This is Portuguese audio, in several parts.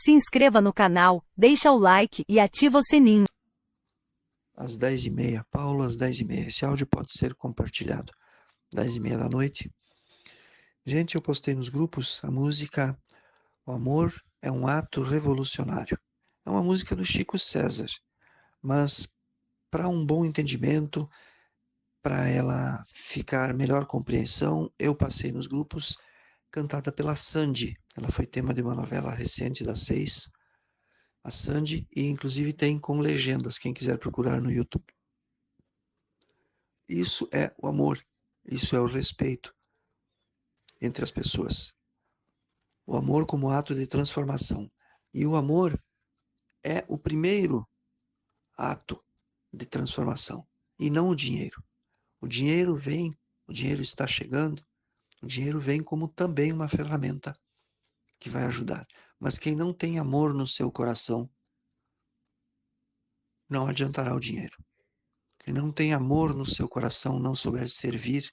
Se inscreva no canal, deixa o like e ativa o sininho. Às 10h30, Paulo, às 10h30. Esse áudio pode ser compartilhado. 10h30 da noite. Gente, eu postei nos grupos a música O Amor é um Ato Revolucionário. É uma música do Chico César, mas para um bom entendimento, para ela ficar melhor compreensão, eu passei nos grupos cantada pela Sandy. Ela foi tema de uma novela recente da 6, a Sandy, e inclusive tem com legendas, quem quiser procurar no YouTube. Isso é o amor, isso é o respeito entre as pessoas. O amor como ato de transformação. E o amor é o primeiro ato de transformação, e não o dinheiro. O dinheiro vem, o dinheiro está chegando, o dinheiro vem como também uma ferramenta que vai ajudar. Mas quem não tem amor no seu coração, não adiantará o dinheiro. Quem não tem amor no seu coração, não souber servir,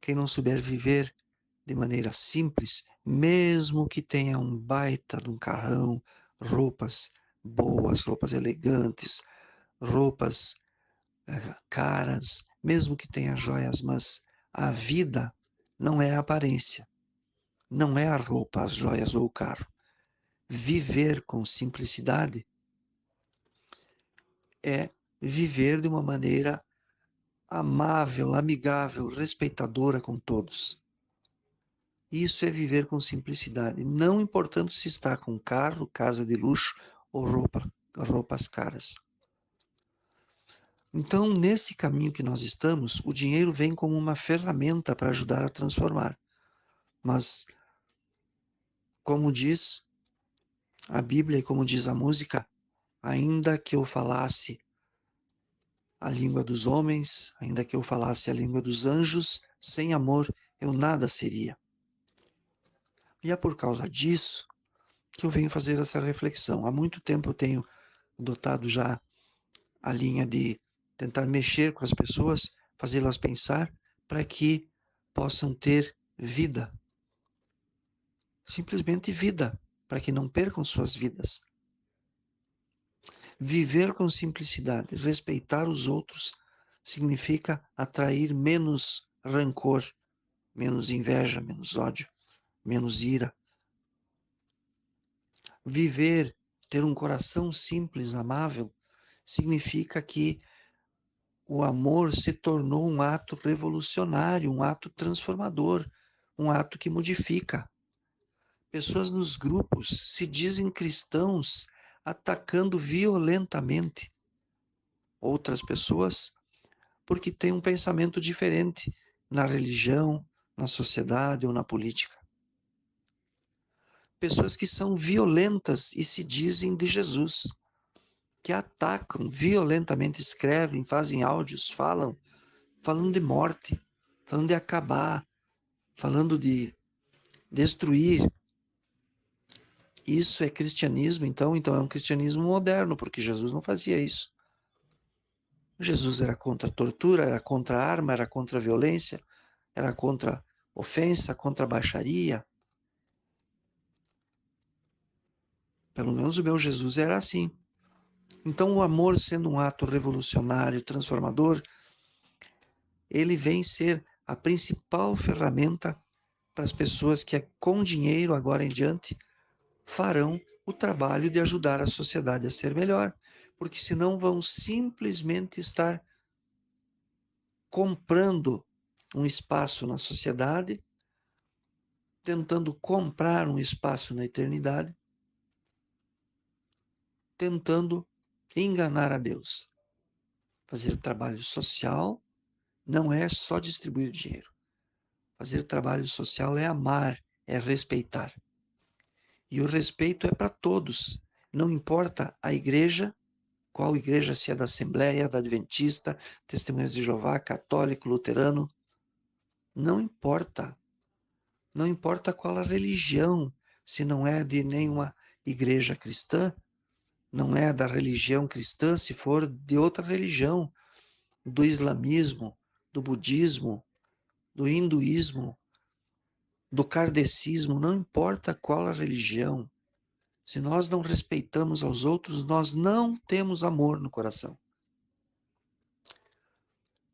quem não souber viver de maneira simples, mesmo que tenha um baita de um carrão, roupas boas, roupas elegantes, roupas caras, mesmo que tenha joias, mas a vida não é a aparência, não é a roupa, as joias ou o carro. Viver com simplicidade é viver de uma maneira amável, amigável, respeitadora com todos. Isso é viver com simplicidade, não importando se está com carro, casa de luxo ou roupas caras. Então, nesse caminho que nós estamos, o dinheiro vem como uma ferramenta para ajudar a transformar. Mas, como diz a Bíblia e como diz a música, ainda que eu falasse a língua dos homens, ainda que eu falasse a língua dos anjos, sem amor eu nada seria. E é por causa disso que eu venho fazer essa reflexão. Há muito tempo eu tenho adotado já a linha de tentar mexer com as pessoas, fazê-las pensar para que possam ter vida. Simplesmente vida, para que não percam suas vidas. Viver com simplicidade, respeitar os outros, significa atrair menos rancor, menos inveja, menos ódio, menos ira. Viver, ter um coração simples, amável, significa que o amor se tornou um ato revolucionário, um ato transformador, um ato que modifica. Pessoas nos grupos se dizem cristãos atacando violentamente outras pessoas porque têm um pensamento diferente na religião, na sociedade ou na política. Pessoas que são violentas e se dizem de Jesus, que atacam violentamente, escrevem, fazem áudios, falando de morte, falando de acabar, falando de destruir. Isso é cristianismo, então é um cristianismo moderno, porque Jesus não fazia isso. Jesus era contra a tortura, era contra a arma, era contra a violência, era contra a ofensa, contra a baixaria. Pelo menos o meu Jesus era assim. Então o amor, sendo um ato revolucionário, transformador, ele vem ser a principal ferramenta para as pessoas que com dinheiro agora em diante farão o trabalho de ajudar a sociedade a ser melhor, porque senão vão simplesmente estar comprando um espaço na sociedade, tentando comprar um espaço na eternidade, tentando enganar a Deus. Fazer trabalho social não é só distribuir dinheiro. Fazer trabalho social é amar, é respeitar. E o respeito é para todos. Não importa a igreja, qual igreja, se é da Assembleia, da Adventista, Testemunhas de Jeová, católico, luterano. Não importa. Não importa qual a religião, se não é de nenhuma igreja cristã, não é da religião cristã, se for de outra religião, do islamismo, do budismo, do hinduísmo, do kardecismo, não importa qual a religião. Se nós não respeitamos aos outros, nós não temos amor no coração.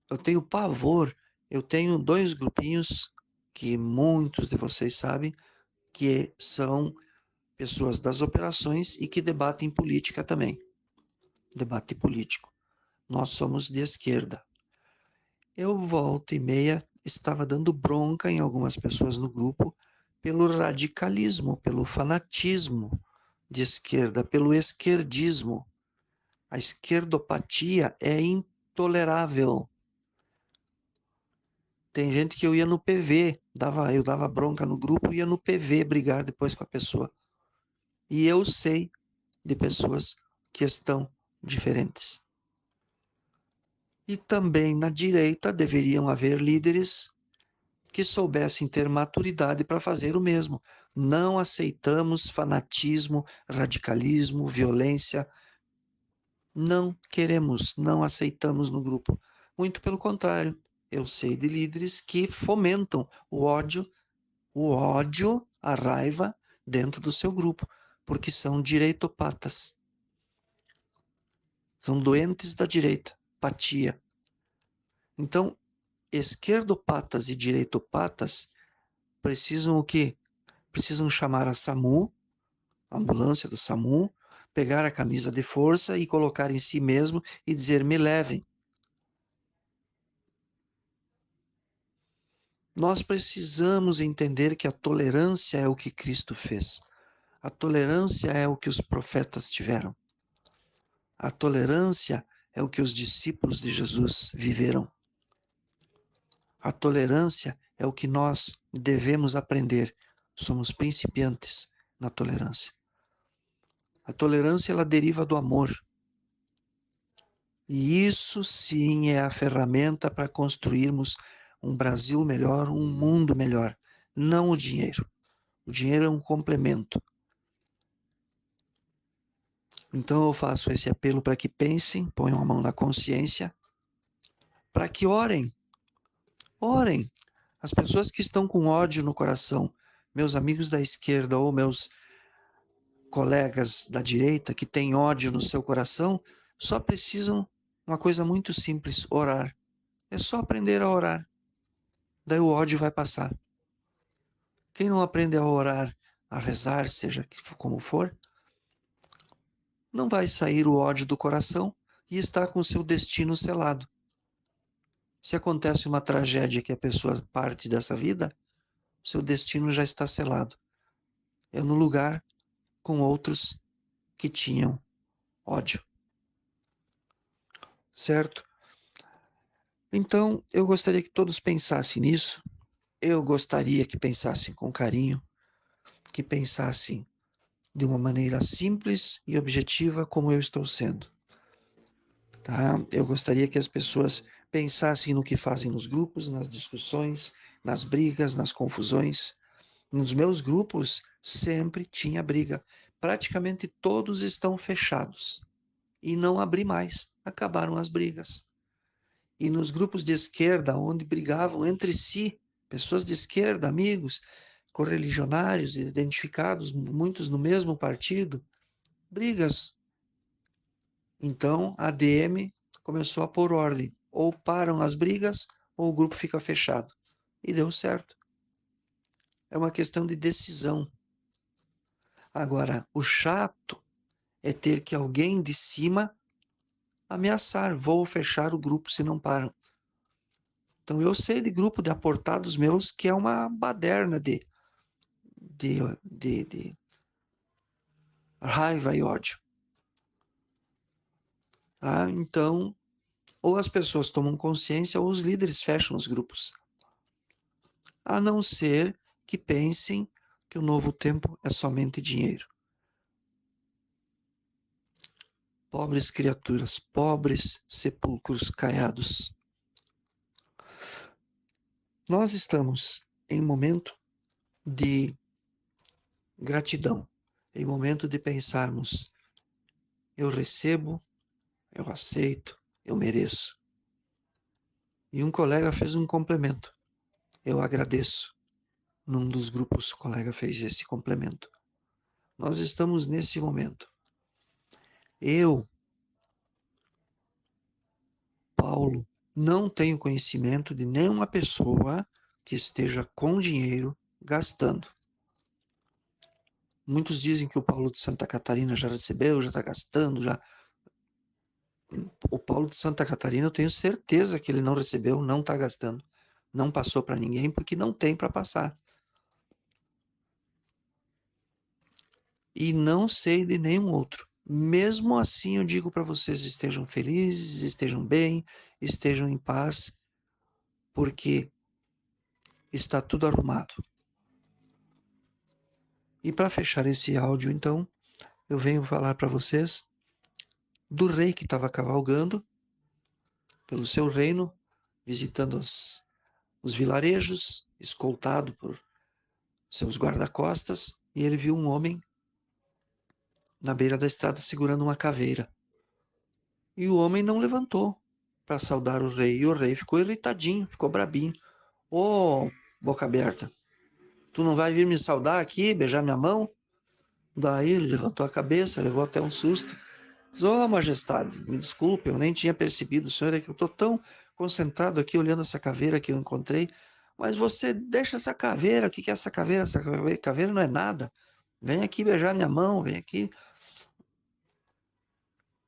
Eu tenho pavor, eu tenho 2 grupinhos que muitos de vocês sabem que são pessoas das operações e que debatem política também. Debate político. Nós somos de esquerda. Eu volta e meia estava dando bronca em algumas pessoas no grupo pelo radicalismo, pelo fanatismo de esquerda, pelo esquerdismo. A esquerdopatia é intolerável. Tem gente que eu ia no PV, eu dava bronca no grupo e ia no PV brigar depois com a pessoa. E eu sei de pessoas que estão diferentes. E também na direita deveriam haver líderes que soubessem ter maturidade para fazer o mesmo. Não aceitamos fanatismo, radicalismo, violência. Não queremos, não aceitamos no grupo. Muito pelo contrário, eu sei de líderes que fomentam o ódio, a raiva dentro do seu grupo, porque são direitopatas. São doentes da direita, patia. Então, esquerdopatas e direitopatas precisam o quê? Precisam chamar a SAMU, a ambulância do SAMU, pegar a camisa de força e colocar em si mesmo e dizer: me levem. Nós precisamos entender que a tolerância é o que Cristo fez. A tolerância é o que os profetas tiveram. A tolerância é o que os discípulos de Jesus viveram. A tolerância é o que nós devemos aprender. Somos principiantes na tolerância. A tolerância ela deriva do amor. E isso sim é a ferramenta para construirmos um Brasil melhor, um mundo melhor, não o dinheiro. O dinheiro é um complemento. Então eu faço esse apelo para que pensem, ponham a mão na consciência, para que orem. Orem. As pessoas que estão com ódio no coração, meus amigos da esquerda ou meus colegas da direita que têm ódio no seu coração, só precisam uma coisa muito simples, orar. É só aprender a orar. Daí o ódio vai passar. Quem não aprende a orar, a rezar, seja como for, não vai sair o ódio do coração e está com seu destino selado. Se acontece uma tragédia que a pessoa parte dessa vida, seu destino já está selado. É no lugar com outros que tinham ódio. Certo? Então, eu gostaria que todos pensassem nisso. Eu gostaria que pensassem com carinho, que pensassem de uma maneira simples e objetiva como eu estou sendo. Tá? Eu gostaria que as pessoas pensassem no que fazem nos grupos, nas discussões, nas brigas, nas confusões. Nos meus grupos sempre tinha briga. Praticamente todos estão fechados. E não abri mais. Acabaram as brigas. E nos grupos de esquerda, onde brigavam entre si, pessoas de esquerda, amigos, correligionários, identificados, muitos no mesmo partido, brigas. Então, a ADM começou a pôr ordem. Ou param as brigas, ou o grupo fica fechado. E deu certo. É uma questão de decisão. Agora, o chato é ter que alguém de cima ameaçar, vou fechar o grupo se não param. Então eu sei de grupo de aportados meus que é uma baderna de raiva e ódio. Ah, então, ou as pessoas tomam consciência ou os líderes fecham os grupos. A não ser que pensem que o novo tempo é somente dinheiro. Pobres criaturas, pobres sepulcros caiados. Nós estamos em momento de gratidão, em momento de pensarmos: eu recebo, eu aceito, eu mereço. E um colega fez um complemento: eu agradeço. Num dos grupos, o colega fez esse complemento. Nós estamos nesse momento. Eu, Paulo, não tenho conhecimento de nenhuma pessoa que esteja com dinheiro gastando. Muitos dizem que o Paulo de Santa Catarina já recebeu, já está gastando, já. O Paulo de Santa Catarina, eu tenho certeza que ele não recebeu, não está gastando, não passou para ninguém, porque não tem para passar. E não sei de nenhum outro. Mesmo assim, eu digo para vocês: estejam felizes, estejam bem, estejam em paz, porque está tudo arrumado. E para fechar esse áudio, então, eu venho falar para vocês do rei que estava cavalgando pelo seu reino, visitando os vilarejos, escoltado por seus guarda-costas, e ele viu um homem na beira da estrada segurando uma caveira. E o homem não levantou para saudar o rei, e o rei ficou irritadinho, ficou brabinho. Ô, boca aberta, tu não vai vir me saudar aqui, beijar minha mão? Daí ele levantou a cabeça, levou até um susto. Diz: "Ô, majestade, me desculpe, eu nem tinha percebido, o senhor, é que eu estou tão concentrado aqui olhando essa caveira que eu encontrei, mas você deixa essa caveira, o que é essa caveira? Essa caveira não é nada. Vem aqui beijar minha mão, vem aqui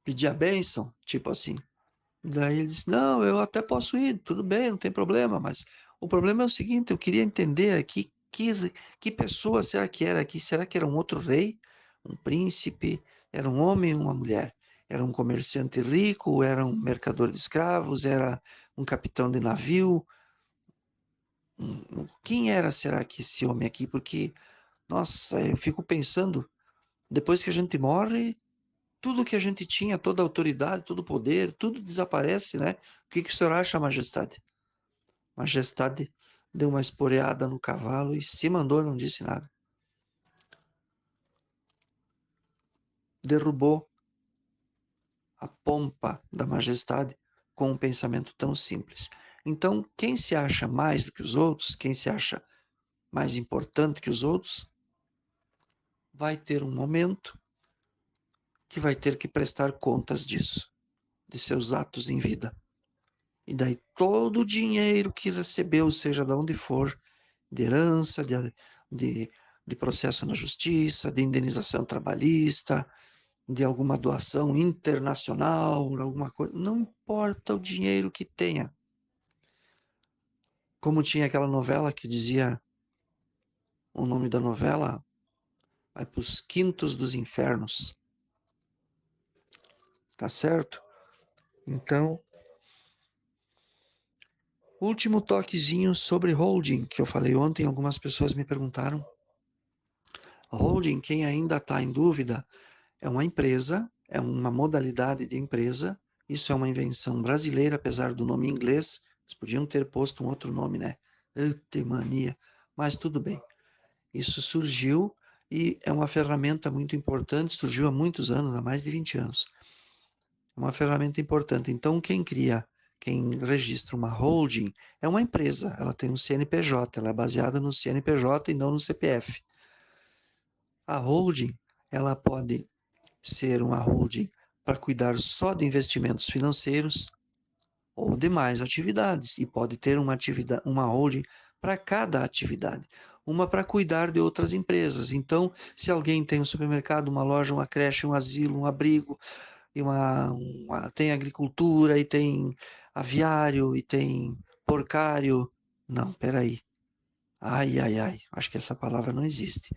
pedir a bênção", tipo assim. Daí ele disse: "Não, eu até posso ir, tudo bem, não tem problema, mas o problema é o seguinte, eu queria entender aqui que pessoa será que era aqui? Será que era um outro rei? Um príncipe? Era um homem ou uma mulher? Era um comerciante rico? Era um mercador de escravos? Era um capitão de navio? Quem era, será que esse homem aqui? Porque, nossa, eu fico pensando, depois que a gente morre, tudo que a gente tinha, toda a autoridade, todo o poder, tudo desaparece, né? O que o senhor acha, majestade?" Majestade deu uma esporeada no cavalo e se mandou, não disse nada. Derrubou a pompa da majestade com um pensamento tão simples. Então, quem se acha mais do que os outros, quem se acha mais importante que os outros, vai ter um momento que vai ter que prestar contas disso, de seus atos em vida. E daí todo o dinheiro que recebeu, seja de onde for, de herança, de, de processo na justiça, de indenização trabalhista, de alguma doação internacional, alguma coisa, não importa o dinheiro que tenha. Como tinha aquela novela que dizia, o nome da novela vai para os quintos dos infernos, tá certo? Então, último toquezinho sobre holding, que eu falei ontem, algumas pessoas me perguntaram. Holding, quem ainda está em dúvida, é uma empresa, é uma modalidade de empresa. Isso é uma invenção brasileira, apesar do nome em inglês. Eles podiam ter posto um outro nome, né? Mania. Mas tudo bem. Isso surgiu e é uma ferramenta muito importante. Surgiu há muitos anos, há mais de 20 anos. É uma ferramenta importante. Então, quem registra uma holding é uma empresa. Ela tem um CNPJ, ela é baseada no CNPJ e não no CPF. A holding, ela pode ser uma holding para cuidar só de investimentos financeiros ou demais atividades, e pode ter uma holding para cada atividade, uma para cuidar de outras empresas. Então, se alguém tem um supermercado, uma loja, uma creche, um asilo, um abrigo, e tem agricultura, e tem aviário, e tem porcário. Não, peraí. Ai, ai, ai, acho que essa palavra não existe.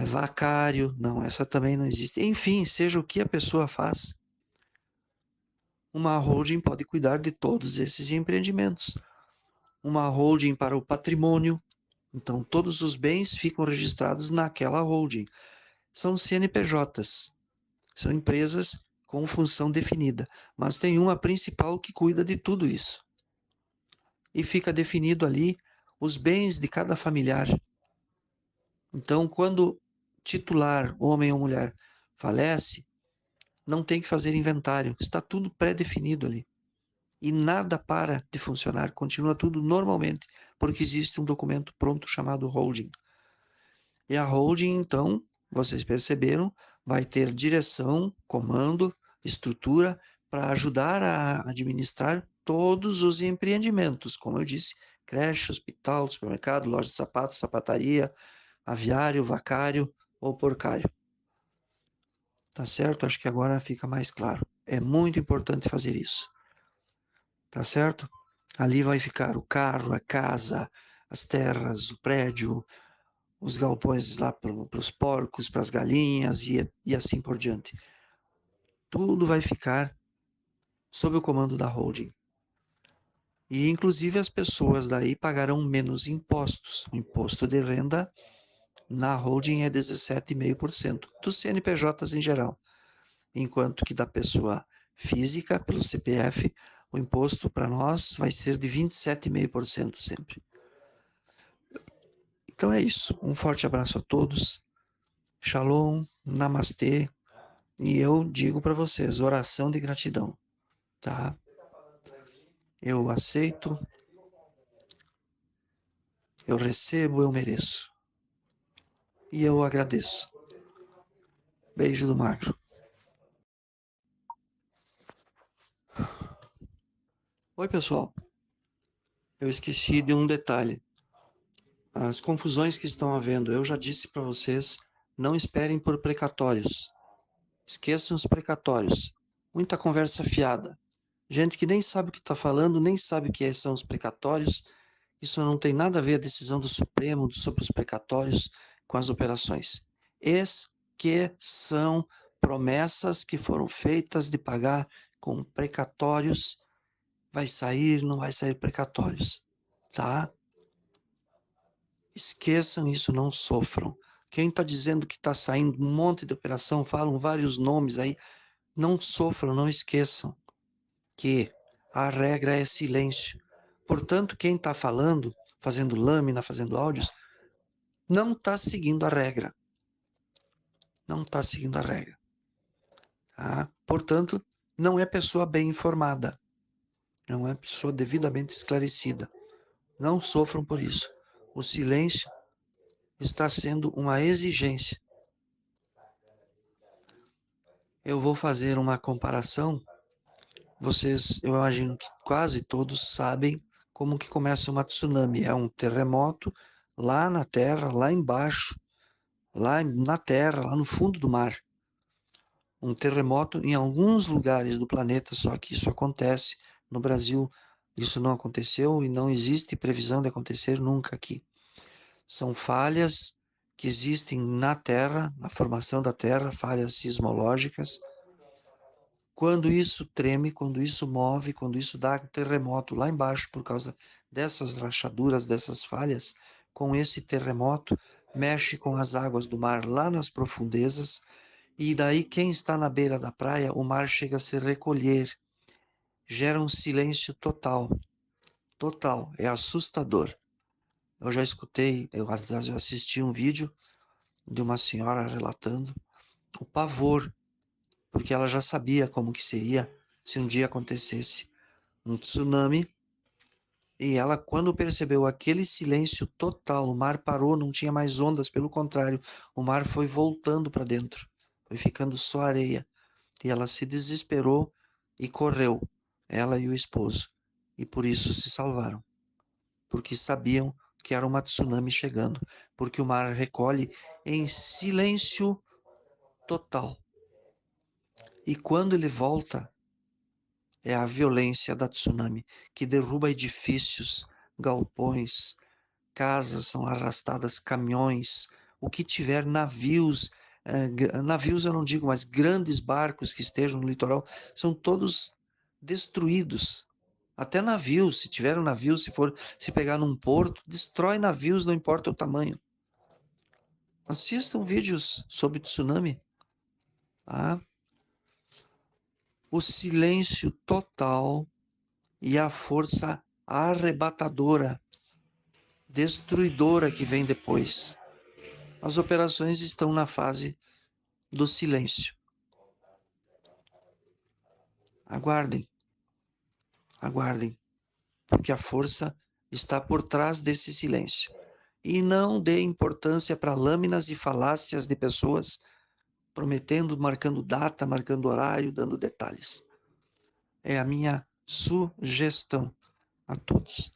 Vacário, não, essa também não existe. Enfim, seja o que a pessoa faz, uma holding pode cuidar de todos esses empreendimentos. Uma holding para o patrimônio, então todos os bens ficam registrados naquela holding. São CNPJs, são empresas com função definida, mas tem uma principal que cuida de tudo isso. E fica definido ali os bens de cada familiar. Então, quando titular, homem ou mulher, falece, não tem que fazer inventário, está tudo pré-definido ali. E nada para de funcionar, continua tudo normalmente, porque existe um documento pronto chamado holding. E a holding, então, vocês perceberam, vai ter direção, comando, estrutura para ajudar a administrar todos os empreendimentos, como eu disse, creche, hospital, supermercado, loja de sapatos, sapataria, aviário, vacário ou porcário. Tá certo? Acho que agora fica mais claro. É muito importante fazer isso. Tá certo? Ali vai ficar o carro, a casa, as terras, o prédio, os galpões lá para os porcos, para as galinhas e assim por diante. Tudo vai ficar sob o comando da holding. E, inclusive, as pessoas daí pagarão menos impostos. O imposto de renda na holding é 17,5% dos CNPJs em geral, enquanto que da pessoa física, pelo CPF, o imposto para nós vai ser de 27,5% sempre. Então é isso. Um forte abraço a todos. Shalom, namastê. E eu digo para vocês, oração de gratidão, tá? Eu aceito, eu recebo, eu mereço. E eu agradeço. Beijo do Magro. Oi, pessoal. Eu esqueci de um detalhe. As confusões que estão havendo, eu já disse para vocês, não esperem por precatórios. Esqueçam os precatórios. Muita conversa fiada. Gente que nem sabe o que está falando, nem sabe o que são os precatórios. Isso não tem nada a ver a decisão do Supremo sobre os precatórios com as operações. Esqueçam promessas que foram feitas de pagar com precatórios. Vai sair, não vai sair precatórios, tá? Esqueçam isso, não sofram. Quem está dizendo que está saindo um monte de operação, falam vários nomes aí, não sofram, não esqueçam que a regra é silêncio. Portanto, quem está falando, fazendo lâmina, fazendo áudios, não está seguindo a regra. Não está seguindo a regra. Tá? Portanto, não é pessoa bem informada. Não é pessoa devidamente esclarecida. Não sofram por isso. O silêncio está sendo uma exigência. Eu vou fazer uma comparação. Vocês, eu imagino que quase todos sabem como que começa uma tsunami. É um terremoto lá na terra, lá embaixo, lá na terra, lá no fundo do mar. Um terremoto em alguns lugares do planeta, só que isso acontece. No Brasil, isso não aconteceu e não existe previsão de acontecer nunca aqui. São falhas que existem na Terra, na formação da Terra, falhas sismológicas. Quando isso treme, quando isso move, quando isso dá terremoto lá embaixo por causa dessas rachaduras, dessas falhas, com esse terremoto, mexe com as águas do mar lá nas profundezas, e daí quem está na beira da praia, o mar chega a se recolher, gera um silêncio total, total, é assustador. Eu já escutei, eu assisti um vídeo de uma senhora relatando o pavor, porque ela já sabia como que seria se um dia acontecesse um tsunami, e ela, quando percebeu aquele silêncio total, o mar parou, não tinha mais ondas, pelo contrário, o mar foi voltando para dentro, foi ficando só areia, e ela se desesperou e correu, ela e o esposo, e por isso se salvaram, porque sabiam que era uma tsunami chegando, porque o mar recolhe em silêncio total. E quando ele volta, é a violência da tsunami, que derruba edifícios, galpões, casas são arrastadas, caminhões, o que tiver navios, navios eu não digo, mas grandes barcos que estejam no litoral, são todos destruídos. Até navios, se tiver um navio, se pegar num porto, destrói navios, não importa o tamanho. Assistam vídeos sobre tsunami. Tá? O silêncio total e a força arrebatadora, destruidora que vem depois. As operações estão na fase do silêncio. Aguardem, aguardem, porque a força está por trás desse silêncio. E não dê importância para lâminas e falácias de pessoas prometendo, marcando data, marcando horário, dando detalhes. É a minha sugestão a todos.